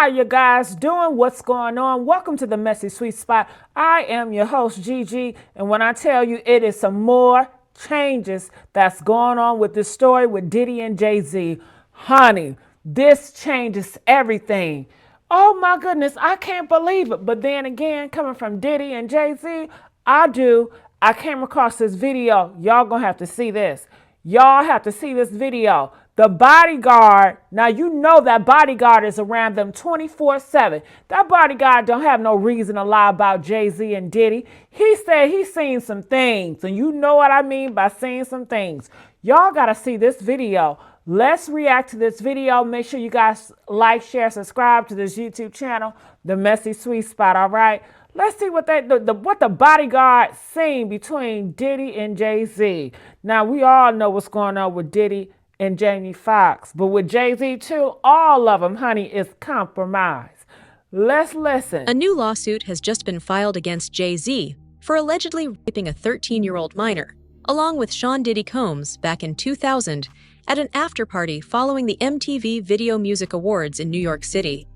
How you guys doing? What's going on? Welcome to the Messy Sweet Spot. I am your host, Gigi, and when I tell you it is some more changes that's going on with this story with Diddy and Jay-Z, honey, this changes everything. Oh my goodness, I can't believe it. But then again, coming from Diddy and Jay-Z, I came across this video. Y'all gonna have to see this. Y'all have to see this video. The Bodyguard, now you know that Bodyguard is around them 24/7. That Bodyguard don't have no reason to lie about Jay-Z and Diddy. He said he's seen some things, and you know what I mean by seeing some things. Y'all got to see this video. Let's react to this video. Make sure you guys like, share, subscribe to this YouTube channel, The Messy Sweet Spot, all right? Let's see what the Bodyguard seen between Diddy and Jay-Z. Now, we all know what's going on with Diddy and Jamie Foxx, but with Jay-Z too, all of them, honey, is compromised. Let's listen. A new lawsuit has just been filed against Jay-Z for allegedly raping a 13-year-old minor, along with Sean Diddy Combs back in 2000 at an after-party following the MTV Video Music Awards in New York City.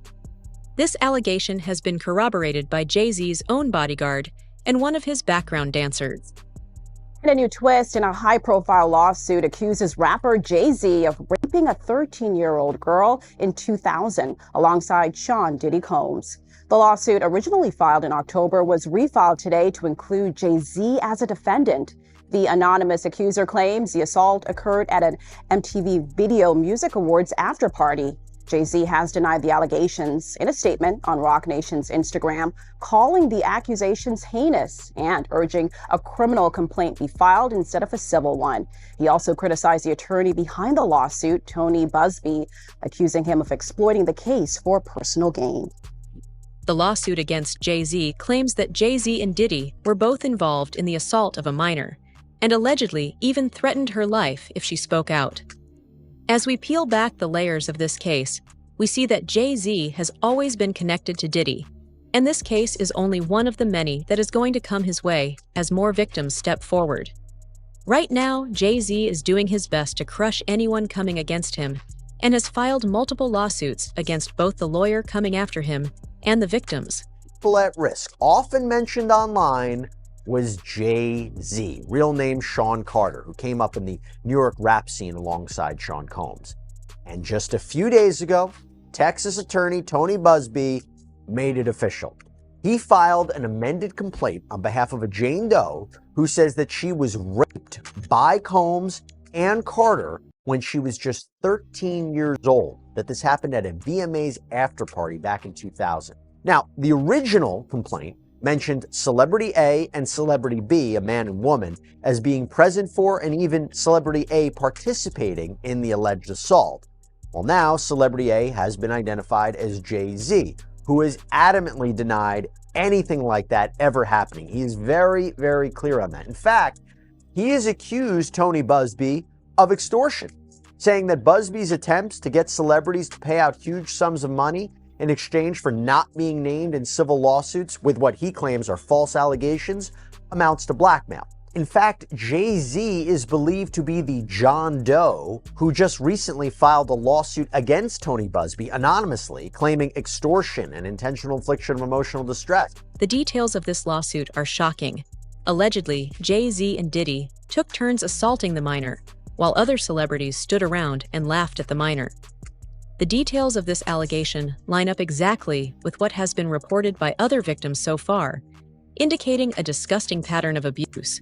This allegation has been corroborated by Jay-Z's own bodyguard and one of his background dancers. And a new twist in a high-profile lawsuit accuses rapper Jay-Z of raping a 13-year-old girl in 2000 alongside Sean Diddy Combs. The lawsuit, originally filed in October, was refiled today to include Jay-Z as a defendant. The anonymous accuser claims the assault occurred at an MTV Video Music Awards after-party. Jay-Z has denied the allegations in a statement on Roc Nation's Instagram, calling the accusations heinous and urging a criminal complaint be filed instead of a civil one. He also criticized the attorney behind the lawsuit, Tony Busby, accusing him of exploiting the case for personal gain. The lawsuit against Jay-Z claims that Jay-Z and Diddy were both involved in the assault of a minor, and allegedly even threatened her life if she spoke out. As we peel back the layers of this case, we see that Jay-Z has always been connected to Diddy, and this case is only one of the many that is going to come his way as more victims step forward. Right now, Jay-Z is doing his best to crush anyone coming against him, and has filed multiple lawsuits against both the lawyer coming after him and the victims. People at risk, often mentioned online, was Jay-Z, real name Sean Carter, who came up in the New York rap scene alongside Sean Combs. And just a few days ago, Texas attorney Tony Busby made it official. He filed an amended complaint on behalf of a Jane Doe who says that she was raped by Combs and Carter when she was just 13 years old, that this happened at a VMA's after party back in 2000. Now, the original complaint mentioned Celebrity A and Celebrity B, a man and woman, as being present for and even Celebrity A participating in the alleged assault. Well, now Celebrity A has been identified as Jay-Z, who has adamantly denied anything like that ever happening. He is very, very clear on that. In fact, he has accused Tony Busby of extortion, saying that Busby's attempts to get celebrities to pay out huge sums of money in exchange for not being named in civil lawsuits with what he claims are false allegations amounts to blackmail. In fact, Jay-Z is believed to be the John Doe who just recently filed a lawsuit against Tony Busby anonymously, claiming extortion and intentional infliction of emotional distress. The details of this lawsuit are shocking. Allegedly, Jay-Z and Diddy took turns assaulting the minor, while other celebrities stood around and laughed at the minor. The details of this allegation line up exactly with what has been reported by other victims so far, indicating a disgusting pattern of abuse.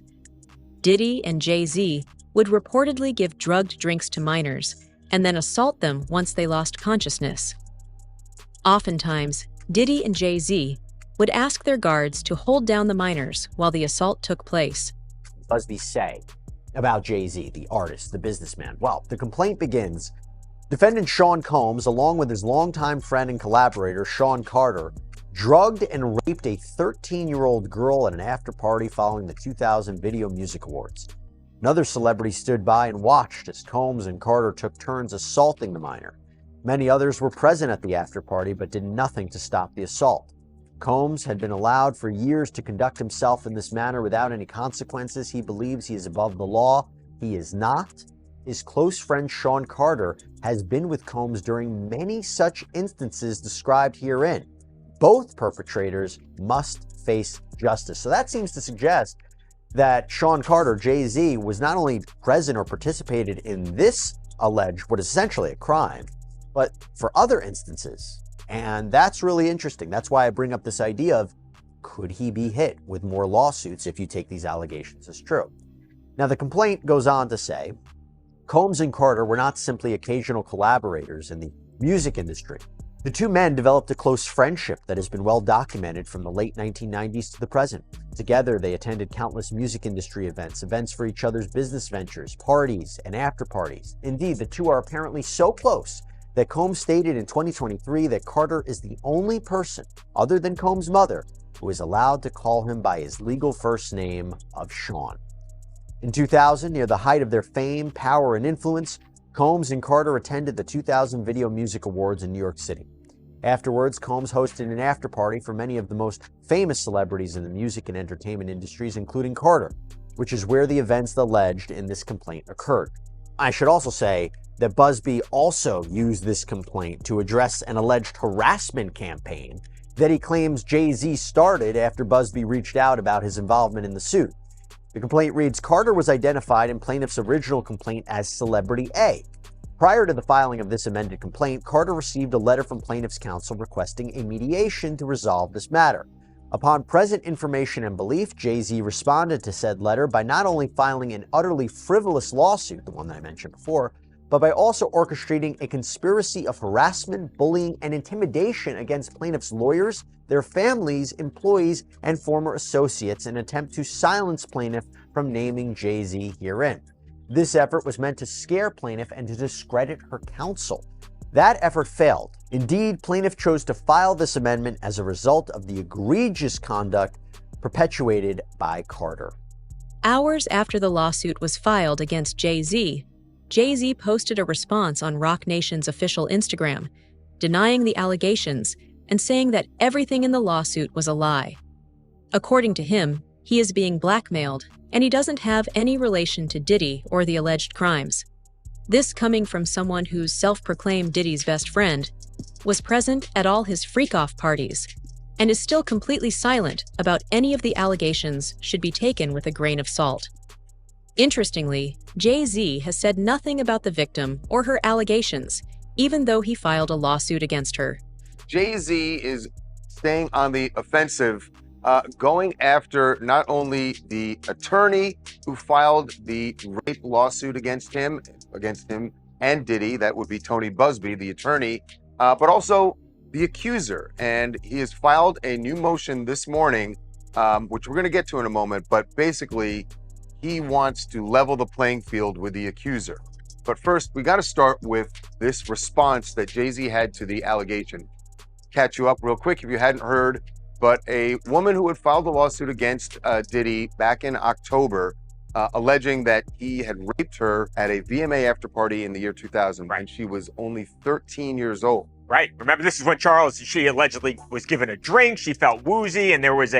Diddy and Jay-Z would reportedly give drugged drinks to minors and then assault them once they lost consciousness. Oftentimes, Diddy and Jay-Z would ask their guards to hold down the minors while the assault took place. Busby say about Jay-Z, the artist, the businessman? Well, the complaint begins, defendant Sean Combs, along with his longtime friend and collaborator, Sean Carter, drugged and raped a 13-year-old girl at an after-party following the 2000 Video Music Awards. Another celebrity stood by and watched as Combs and Carter took turns assaulting the minor. Many others were present at the after-party but did nothing to stop the assault. Combs had been allowed for years to conduct himself in this manner without any consequences. He believes he is above the law. He is not. his close friend Sean Carter has been with Combs during many such instances described herein. Both perpetrators must face justice. So that seems to suggest that Sean Carter, Jay-Z, was not only present or participated in this alleged, what is essentially a crime, but for other instances. And that's really interesting. That's why I bring up this idea of, could he be hit with more lawsuits if you take these allegations as true? Now, the complaint goes on to say, Combs and Carter were not simply occasional collaborators in the music industry. The two men developed a close friendship that has been well documented from the late 1990s to the present. Together, they attended countless music industry events for each other's business ventures, parties, and after parties. Indeed, the two are apparently so close that Combs stated in 2023 that Carter is the only person, other than Combs' mother, who is allowed to call him by his legal first name of Sean. In 2000, near the height of their fame, power, and influence, Combs and Carter attended the 2000 Video Music Awards in New York City. Afterwards, Combs hosted an after-party for many of the most famous celebrities in the music and entertainment industries, including Carter, which is where the events alleged in this complaint occurred. I should also say that Busby also used this complaint to address an alleged harassment campaign that he claims Jay-Z started after Busby reached out about his involvement in the suit. The complaint reads, Carter was identified in plaintiff's original complaint as Celebrity A. Prior to the filing of this amended complaint, Carter received a letter from plaintiff's counsel requesting a mediation to resolve this matter. Upon present information and belief, Jay-Z responded to said letter by not only filing an utterly frivolous lawsuit, the one that I mentioned before, but by also orchestrating a conspiracy of harassment, bullying, and intimidation against plaintiffs' lawyers, their families, employees, and former associates in an attempt to silence plaintiff from naming Jay-Z herein. This effort was meant to scare plaintiff and to discredit her counsel. That effort failed. Indeed, plaintiff chose to file this amendment as a result of the egregious conduct perpetuated by Carter. Hours after the lawsuit was filed against Jay-Z, Jay-Z posted a response on Roc Nation's official Instagram, denying the allegations and saying that everything in the lawsuit was a lie. According to him, he is being blackmailed, and he doesn't have any relation to Diddy or the alleged crimes. This coming from someone who's self-proclaimed Diddy's best friend, was present at all his freak-off parties, and is still completely silent about any of the allegations should be taken with a grain of salt. Interestingly, Jay-Z has said nothing about the victim or her allegations, even though he filed a lawsuit against her. Jay-Z is staying on the offensive, going after not only the attorney who filed the rape lawsuit against him and Diddy, that would be Tony Busby, the attorney, but also the accuser. And he has filed a new motion this morning, which we're going to get to in a moment, but basically he wants to level the playing field with the accuser. But first, we got to start with this response that Jay-Z had to the allegation. Catch you up real quick if you hadn't heard, but a woman who had filed a lawsuit against Diddy back in October, alleging that he had raped her at a VMA after party in the year 2000, when she was only 13 years old. Right. Remember, this is when she allegedly was given a drink. She felt woozy, and there was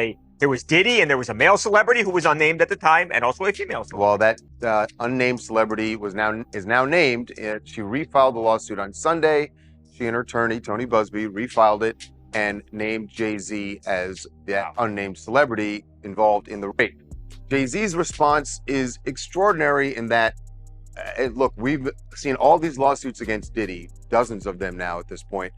Diddy, and there was a male celebrity who was unnamed at the time, and also a female celebrity. Well, that unnamed celebrity is now named. She refiled the lawsuit on Sunday. She and her attorney, Tony Busby, refiled it and named Jay-Z as the unnamed celebrity involved in the rape. Jay-Z's response is extraordinary in that, look, we've seen all these lawsuits against Diddy, dozens of them now at this point,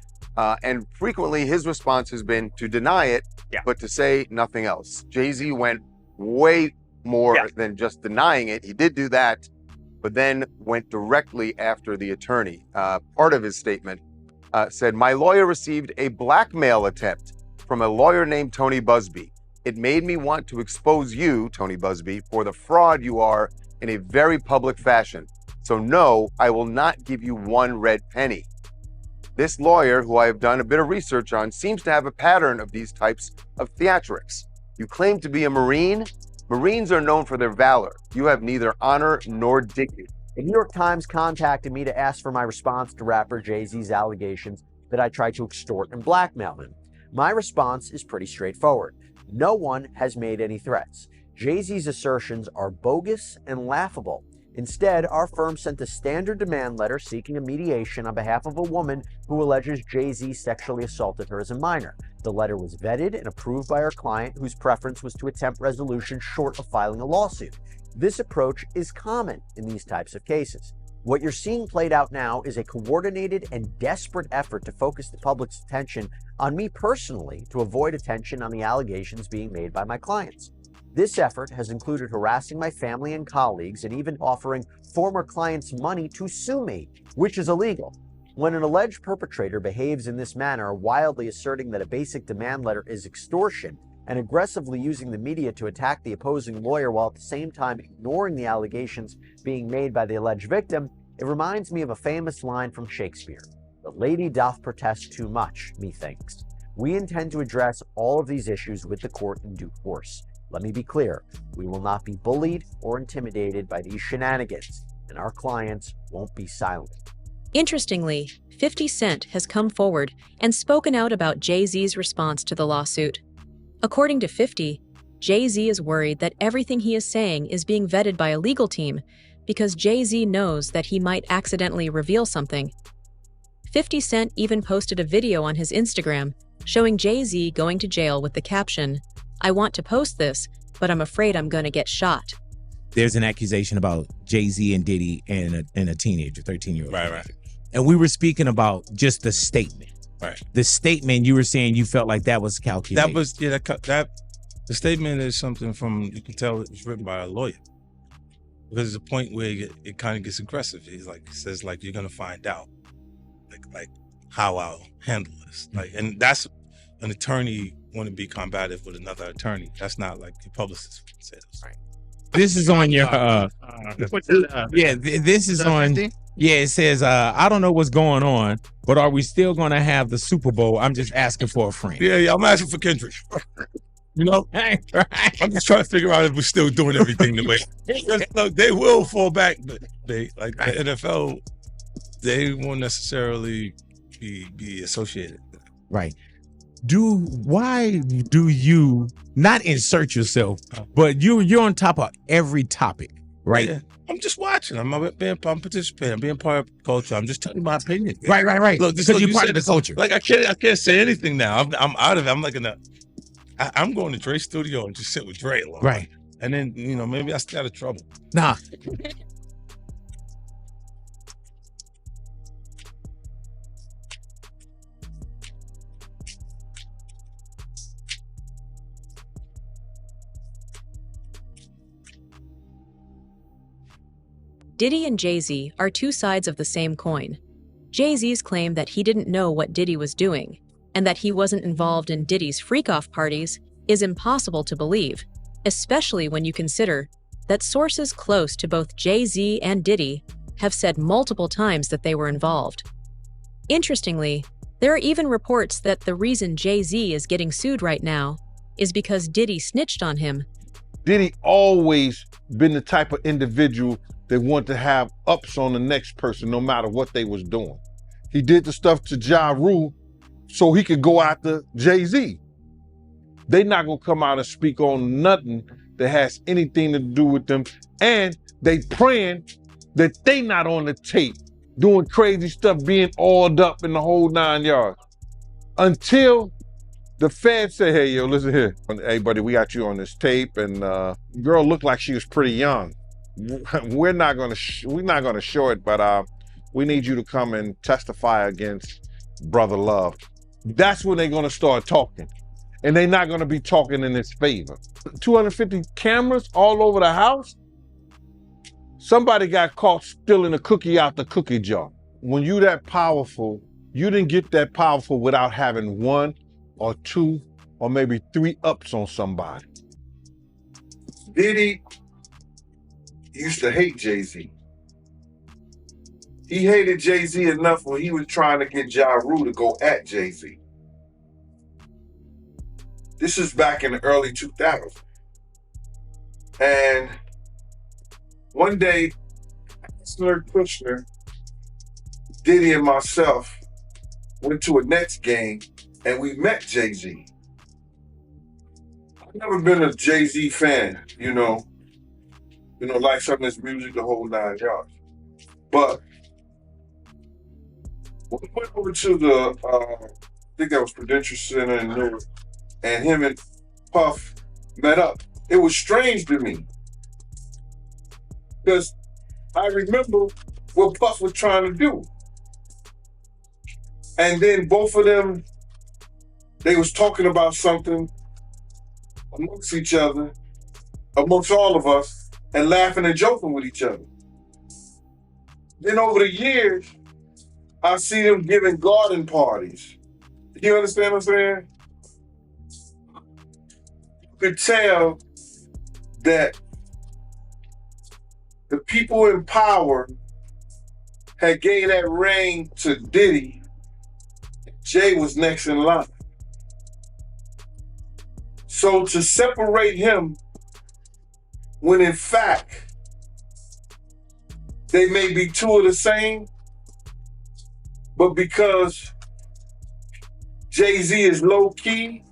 and frequently his response has been to deny it, but to say nothing else. Jay-Z went way more than just denying it. He did do that, but then went directly after the attorney. Part of his statement said, "My lawyer received a blackmail attempt from a lawyer named Tony Busby. It made me want to expose you, Tony Busby, for the fraud you are in a very public fashion. So no, I will not give you one red penny." This lawyer, who I have done a bit of research on, seems to have a pattern of these types of theatrics. You claim to be a Marine. Marines are known for their valor. You have neither honor nor dignity. The New York Times contacted me to ask for my response to rapper Jay-Z's allegations that I tried to extort and blackmail him. My response is pretty straightforward. No one has made any threats. Jay-Z's assertions are bogus and laughable. Instead, our firm sent a standard demand letter seeking a mediation on behalf of a woman who alleges Jay-Z sexually assaulted her as a minor. The letter was vetted and approved by our client, whose preference was to attempt resolution short of filing a lawsuit. This approach is common in these types of cases. What you're seeing played out now is a coordinated and desperate effort to focus the public's attention on me personally to avoid attention on the allegations being made by my clients. This effort has included harassing my family and colleagues and even offering former clients money to sue me, which is illegal. When an alleged perpetrator behaves in this manner, wildly asserting that a basic demand letter is extortion and aggressively using the media to attack the opposing lawyer while at the same time ignoring the allegations being made by the alleged victim, it reminds me of a famous line from Shakespeare. The lady doth protest too much, methinks. We intend to address all of these issues with the court in due course. Let me be clear, we will not be bullied or intimidated by these shenanigans, and our clients won't be silent. Interestingly, 50 Cent has come forward and spoken out about Jay-Z's response to the lawsuit. According to 50, Jay-Z is worried that everything he is saying is being vetted by a legal team because Jay-Z knows that he might accidentally reveal something. 50 Cent even posted a video on his Instagram showing Jay-Z going to jail with the caption, "I want to post this, but I'm afraid I'm gonna get shot." There's an accusation about Jay-Z and Diddy and a teenager, 13-year-old. Right. And we were speaking about just the statement. Right. The statement, you were saying you felt like that was calculated. That was, that the statement is something from, you can tell it was written by a lawyer. Because there's a point where it kind of gets aggressive. He says, you're going to find out, like how I'll handle this. And that's an attorney want to be combative with another attorney. That's not like the publicist would say this. Right. This is on your, this is on, it says, I don't know what's going on, but are we still going to have the Super Bowl? I'm just asking for a friend. Yeah, I'm asking for Kendrick. Right. I'm just trying to figure out if we're still doing everything the way. Look, they will fall back, but the NFL, they won't necessarily be associated. Right. Why do you not insert yourself, but you're on top of every topic, right? Yeah. I'm just watching. I'm participating. I'm being part of the culture. I'm just telling my opinion. Right. Look, because you're part of the culture. I can't say anything now. I'm out of it. I'm going to Dre's studio and just sit with Dre alone. Right. And then, maybe I stay out of trouble. Nah. Diddy and Jay-Z are two sides of the same coin. Jay-Z's claim that he didn't know what Diddy was doing and that he wasn't involved in Diddy's freak-off parties is impossible to believe, especially when you consider that sources close to both Jay-Z and Diddy have said multiple times that they were involved. Interestingly, there are even reports that the reason Jay-Z is getting sued right now is because Diddy snitched on him. Diddy always been the type of individual that want to have ups on the next person no matter what they was doing. He did the stuff to Ja Rule so he could go after Jay-Z. They not gonna come out and speak on nothing that has anything to do with them, and they praying that they not on the tape doing crazy stuff, being oiled up in the whole 9 yards. Until the feds say, hey, yo, listen here. Hey, buddy, we got you on this tape, and girl looked like she was pretty young. We're not gonna show it, but we need you to come and testify against Brother Love. That's when they're gonna start talking. And they're not gonna be talking in his favor. 250 cameras all over the house? Somebody got caught stealing a cookie out the cookie jar. When you that powerful, you didn't get that powerful without having 1 or 2 or maybe 3 ups on somebody. Diddy used to hate Jay-Z. He hated Jay-Z enough when he was trying to get Ja Rule to go at Jay-Z. This is back in the early 2000s. And one day, Kushner, Diddy and myself went to a Nets game and we met Jay-Z. I've never been a Jay-Z fan, like some of his music, the whole 9 yards. But when we went over to the, I think that was Prudential Center in Newark, and him and Puff met up, it was strange to me. Because I remember what Puff was trying to do. And then both of them, they was talking about something amongst each other, amongst all of us, and laughing and joking with each other. Then over the years, I see them giving garden parties. You understand what I'm saying? You could tell that the people in power had gave that reign to Diddy. Jay was next in line. So to separate him, when in fact, they may be two of the same, but because Jay-Z is low-key,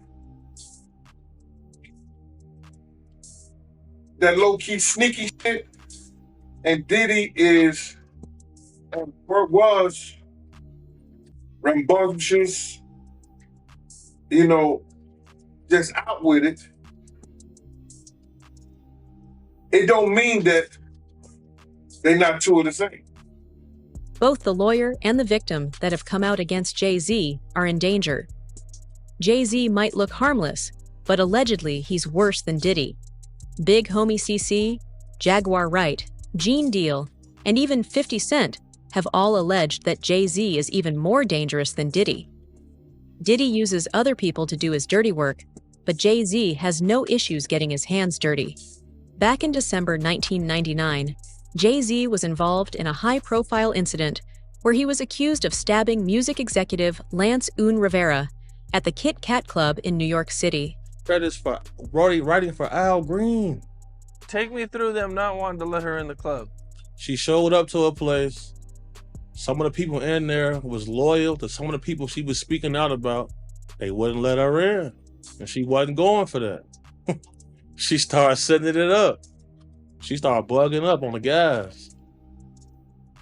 that low-key sneaky shit, and Diddy is, was rambunctious, just out with it. It don't mean that they're not two of the same. Both the lawyer and the victim that have come out against Jay-Z are in danger. Jay-Z might look harmless, but allegedly he's worse than Diddy. Big Homie CC, Jaguar Wright, Gene Deal, and even 50 Cent have all alleged that Jay-Z is even more dangerous than Diddy. Diddy uses other people to do his dirty work, but Jay-Z has no issues getting his hands dirty. Back in December 1999, Jay-Z was involved in a high-profile incident where he was accused of stabbing music executive Lance Rivera at the Kit Kat Club in New York City. Credits for writing for Al Green. Take me through them not wanting to let her in the club. She showed up to a place. Some of the people in there was loyal to some of the people she was speaking out about. They wouldn't let her in, and she wasn't going for that. She started setting it up. She started bugging up on the guys.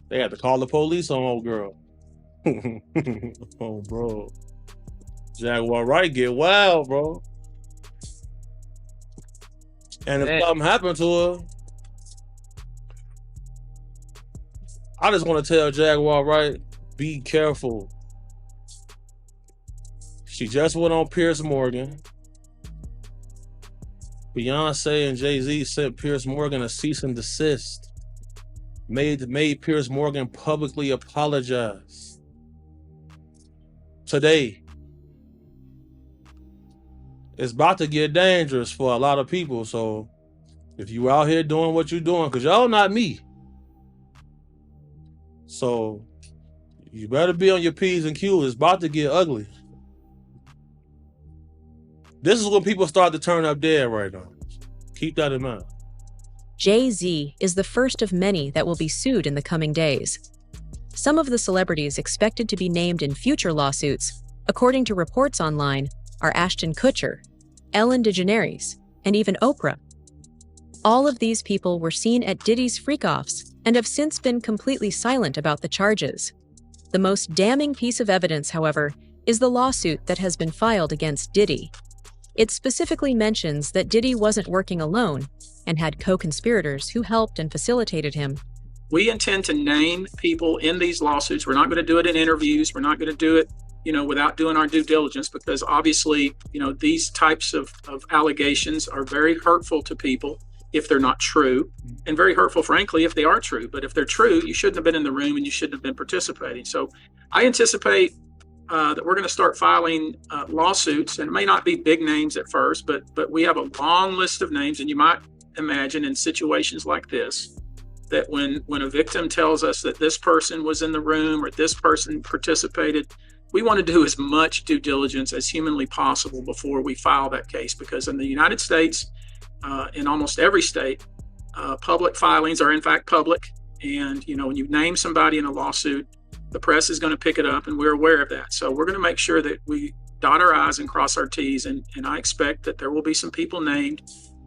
They had to call the police on old girl. Oh, bro. Jaguar Wright get wild, bro. And if something happened to her, I just want to tell Jaguar Wright, be careful. She just went on Piers Morgan. Beyonce and Jay-Z sent Piers Morgan a cease and desist. Made Piers Morgan publicly apologize. Today, it's about to get dangerous for a lot of people. So if you out here doing what you're doing, because y'all not me. So you better be on your P's and Q's. It's about to get ugly. This is when people start to turn up dead right now. Keep that in mind. Jay-Z is the first of many that will be sued in the coming days. Some of the celebrities expected to be named in future lawsuits, according to reports online, are Ashton Kutcher, Ellen DeGeneres, and even Oprah. All of these people were seen at Diddy's freak-offs and have since been completely silent about the charges. The most damning piece of evidence, however, is the lawsuit that has been filed against Diddy. It specifically mentions that Diddy wasn't working alone and had co-conspirators who helped and facilitated him. We intend to name people in these lawsuits. We're not going to do it in interviews. We're not going to do it, without doing our due diligence, because obviously, these types of allegations are very hurtful to people if they're not true, and very hurtful, frankly, if they are true. But if they're true, you shouldn't have been in the room and you shouldn't have been participating. So I anticipate that we're going to start filing lawsuits, and it may not be big names at first, but we have a long list of names. And you might imagine in situations like this, that when a victim tells us that this person was in the room or this person participated, we want to do as much due diligence as humanly possible before we file that case. Because in the United States, in almost every state, public filings are in fact public. And, when you name somebody in a lawsuit, the press is going to pick it up, and we're aware of that. So we're going to make sure that we dot our I's and cross our T's. And I expect that there will be some people named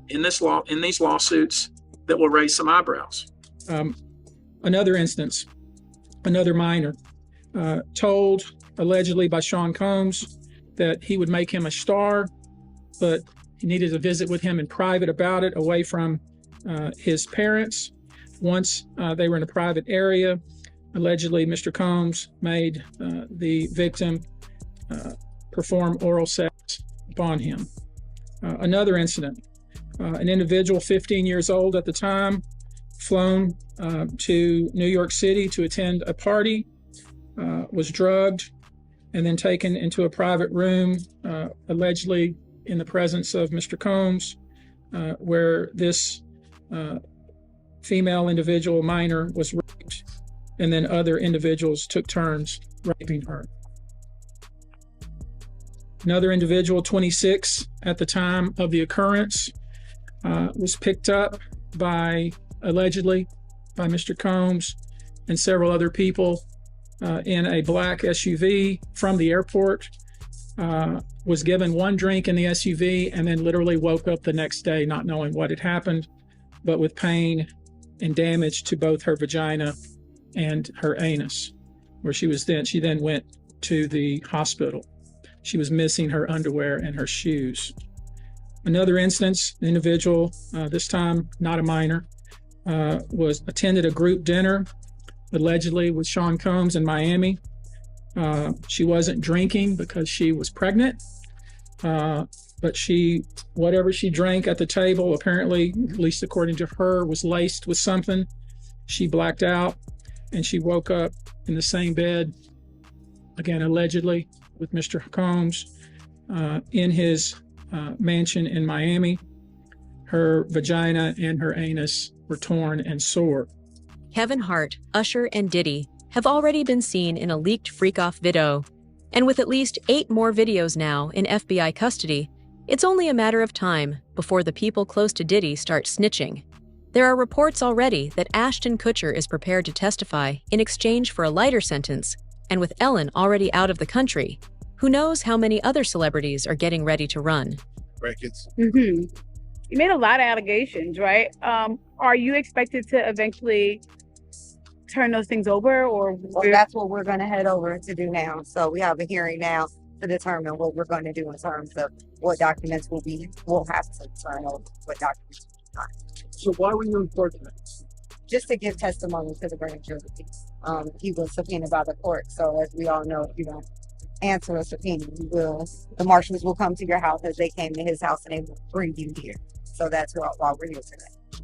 in these lawsuits that will raise some eyebrows. Another instance, another minor told allegedly by Sean Combs that he would make him a star, but he needed to visit with him in private about it, away from his parents. Once they were in a private area, allegedly Mr. Combs made the victim perform oral sex upon him. Another incident, an individual 15 years old at the time, flown to New York City to attend a party, was drugged, and then taken into a private room, allegedly in the presence of Mr. Combs, where this female individual minor was raped, and then other individuals took turns raping her. Another individual, 26 at the time of the occurrence, was picked up allegedly by Mr. Combs and several other people in a black SUV from the airport, was given one drink in the SUV, and then literally woke up the next day not knowing what had happened, but with pain and damage to both her vagina and her anus, where she then went to the hospital. She was missing her underwear and her shoes. Another instance, an individual, this time not a minor, attended a group dinner, allegedly with Sean Combs in Miami. She wasn't drinking because she was pregnant, but whatever she drank at the table, apparently, at least according to her, was laced with something. She blacked out, and she woke up in the same bed, again, allegedly, with Mr. Combs in his mansion in Miami. Her vagina and her anus were torn and sore. Kevin Hart, Usher, and Diddy have already been seen in a leaked freak-off video. And with at least 8 more videos now in FBI custody, it's only a matter of time before the people close to Diddy start snitching. There are reports already that Ashton Kutcher is prepared to testify in exchange for a lighter sentence, and with Ellen already out of the country, who knows how many other celebrities are getting ready to run. You made a lot of allegations, right? Are you expected to eventually turn those things over, or? Well, that's what we're going to head over to do now. So we have a hearing now to determine what we're going to do in terms of what documents we'll have to turn over, what documents we'll not. So why were you in court tonight? Just to give testimony to the grand jury. He was subpoenaed by the court. So as we all know, if you don't answer a subpoena, the marshals will come to your house as they came to his house, and they will bring you here. So that's why we're here today.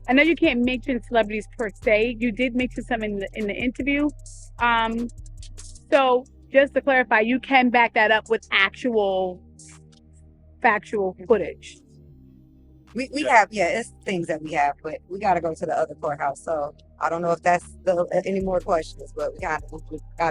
I know you can't mention celebrities per se. You did mention some in the interview. So just to clarify, you can back that up with actual factual footage. We have, it's things that we have, but we got to go to the other courthouse. So I don't know if that's any more questions, but we got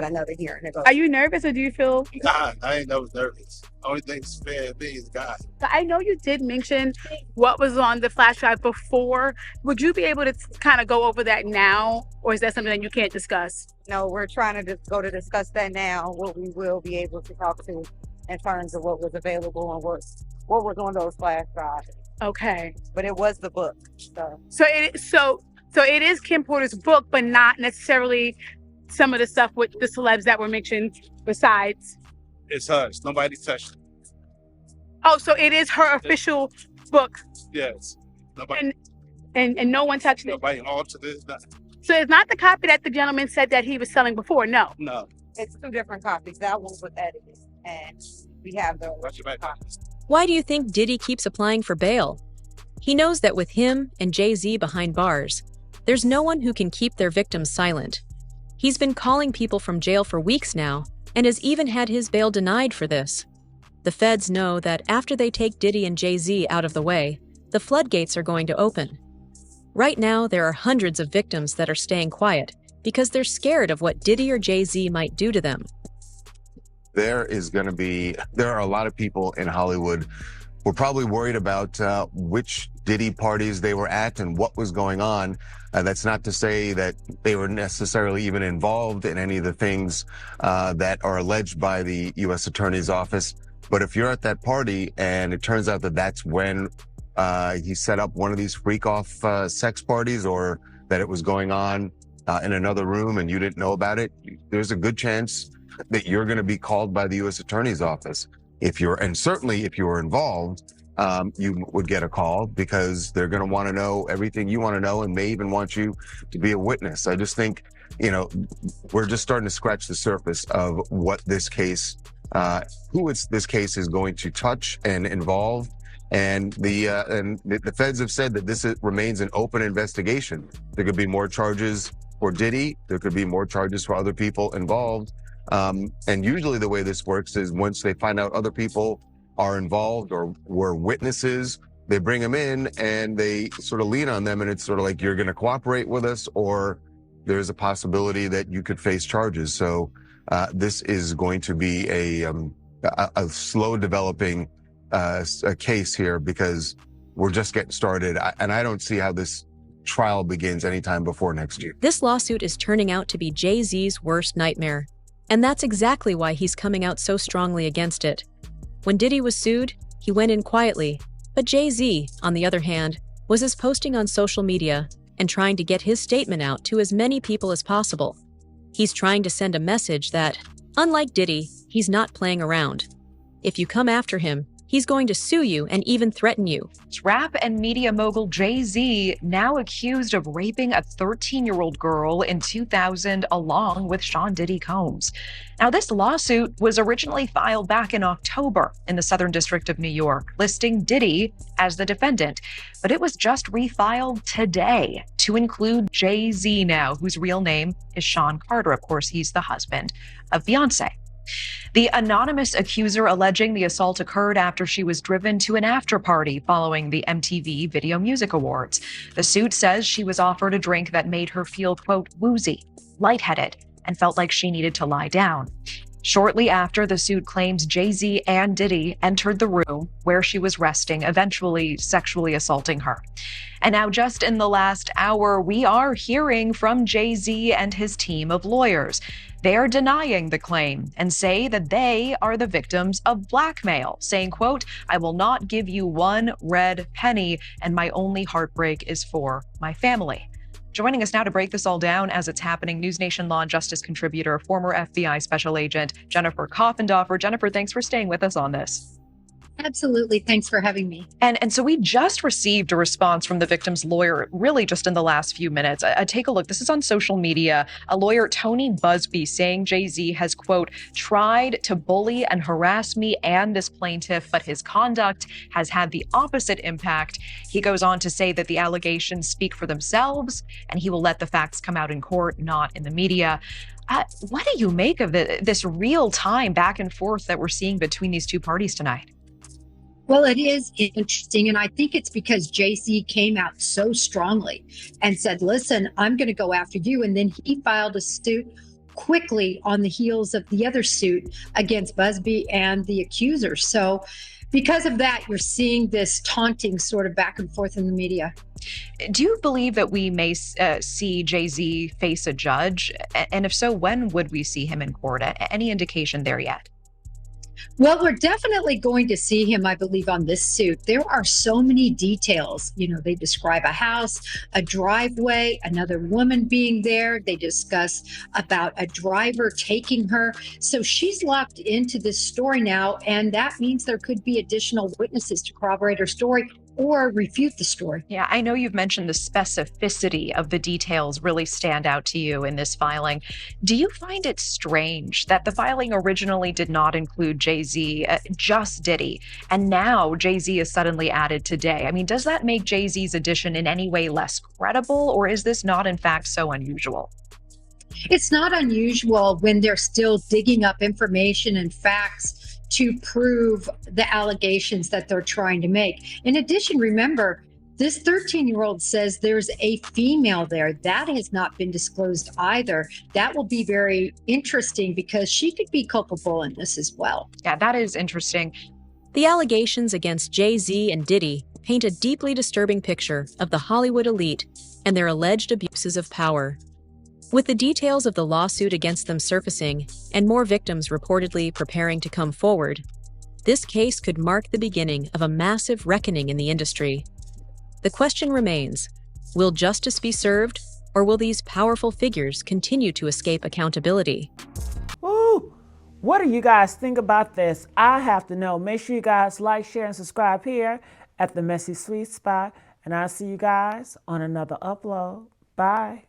another hearing to go. Are you nervous, or do you feel? Nah, I ain't never nervous. Only thing's fair me is God. I know you did mention what was on the flash drive before. Would you be able to kind of go over that now, or is that something that you can't discuss? No, we're trying to discuss that now, what we will be able to talk to in terms of what was available and what was on those flash drives. Okay. But it was the book. So it is Kim Porter's book, but not necessarily some of the stuff with the celebs that were mentioned besides. It's hers. Nobody touched it. Oh, so it is her official book. Yes. Nobody. And no one touched it. Nobody altered it. Nothing. So it's not the copy that the gentleman said that he was selling before. No. No. It's 2 different copies. That one was edited, and we have the original copies. Why do you think Diddy keeps applying for bail? He knows that with him and Jay-Z behind bars, there's no one who can keep their victims silent. He's been calling people from jail for weeks now, and has even had his bail denied for this. The feds know that after they take Diddy and Jay-Z out of the way, the floodgates are going to open. Right now, there are hundreds of victims that are staying quiet because they're scared of what Diddy or Jay-Z might do to them. There are a lot of people in Hollywood who are probably worried about which Diddy parties they were at and what was going on. That's not to say that they were necessarily even involved in any of the things that are alleged by the U.S. Attorney's Office. But if you're at that party and it turns out that that's when he set up one of these freak-off sex parties, or that it was going on in another room and you didn't know about it, there's a good chance that you're going to be called by the U.S. Attorney's Office. And certainly if you were involved, you would get a call because they're going to want to know everything you want to know and may even want you to be a witness. I just think, we're just starting to scratch the surface of what this case, this case is going to touch and involve. And the feds have said that this remains an open investigation. There could be more charges for Diddy. There could be more charges for other people involved. And usually the way this works is once they find out other people are involved or were witnesses, they bring them in and they sort of lean on them. And it's sort of like, you're going to cooperate with us, or there's a possibility that you could face charges. So this is going to be a slow developing a case here because we're just getting started. And I don't see how this trial begins anytime before next year. This lawsuit is turning out to be Jay-Z's worst nightmare. And that's exactly why he's coming out so strongly against it. When Diddy was sued, he went in quietly. But Jay-Z, on the other hand, was posting on social media and trying to get his statement out to as many people as possible. He's trying to send a message that, unlike Diddy, he's not playing around. If you come after him, he's going to sue you and even threaten you. Rap and media mogul Jay-Z now accused of raping a 13-year-old girl in 2000 along with Sean Diddy Combs. Now, this lawsuit was originally filed back in October in the Southern District of New York, listing Diddy as the defendant. But it was just refiled today to include Jay-Z now, whose real name is Sean Carter. Of course, he's the husband of Beyonce. The anonymous accuser alleging the assault occurred after she was driven to an after-party following the MTV Video Music Awards. The suit says she was offered a drink that made her feel, quote, woozy, lightheaded, and felt like she needed to lie down. Shortly after, the suit claims Jay-Z and Diddy entered the room where she was resting, eventually sexually assaulting her. And now, just in the last hour, we are hearing from Jay-Z and his team of lawyers. They are denying the claim and say that they are the victims of blackmail, saying, quote, I will not give you one red penny, and my only heartbreak is for my family. Joining us now to break this all down as it's happening, News Nation Law and Justice contributor, former FBI Special Agent Jennifer Coffendorfer. Jennifer, thanks for staying with us on this. Absolutely. Thanks for having me. And so we just received a response from the victim's lawyer, really just in the last few minutes. Take a look. This is on social media. A lawyer, Tony Busby, saying Jay-Z has, quote, tried to bully and harass me and this plaintiff, but his conduct has had the opposite impact. He goes on to say that the allegations speak for themselves and he will let the facts come out in court, not in the media. What do you make of this real-time back and forth that we're seeing between these two parties tonight? Well, it is interesting. And I think it's because Jay-Z came out so strongly and said, listen, I'm going to go after you. And then he filed a suit quickly on the heels of the other suit against Busby and the accuser. So because of that, you're seeing this taunting sort of back and forth in the media. Do you believe that we may see Jay-Z face a judge? And if so, when would we see him in court? Any indication there yet? Well, we're definitely going to see him, I believe, on this suit. There are so many details. You know, they describe a house, a driveway, another woman being there. They discuss about a driver taking her. So she's locked into this story now, and that means there could be additional witnesses to corroborate her story or refute the story. Yeah, I know you've mentioned the specificity of the details really stand out to you in this filing. Do you find it strange that the filing originally did not include Jay-Z, just Diddy, and now Jay-Z is suddenly added today? I mean, does that make Jay-Z's addition in any way less credible, or is this not in fact so unusual? It's not unusual when they're still digging up information and facts to prove the allegations that they're trying to make. In addition, remember, this 13-year-old says there's a female there. That has not been disclosed either. That will be very interesting because she could be culpable in this as well. Yeah, that is interesting. The allegations against Jay-Z and Diddy paint a deeply disturbing picture of the Hollywood elite and their alleged abuses of power. With the details of the lawsuit against them surfacing and more victims reportedly preparing to come forward, This case could mark the beginning of a massive reckoning in the industry. The question remains, will justice be served, or will these powerful figures continue to escape accountability? Woo! What do you guys think about this? I have to know. Make sure you guys like, share, and subscribe here at the Messy Sweet Spot. And I'll see you guys on another upload. Bye.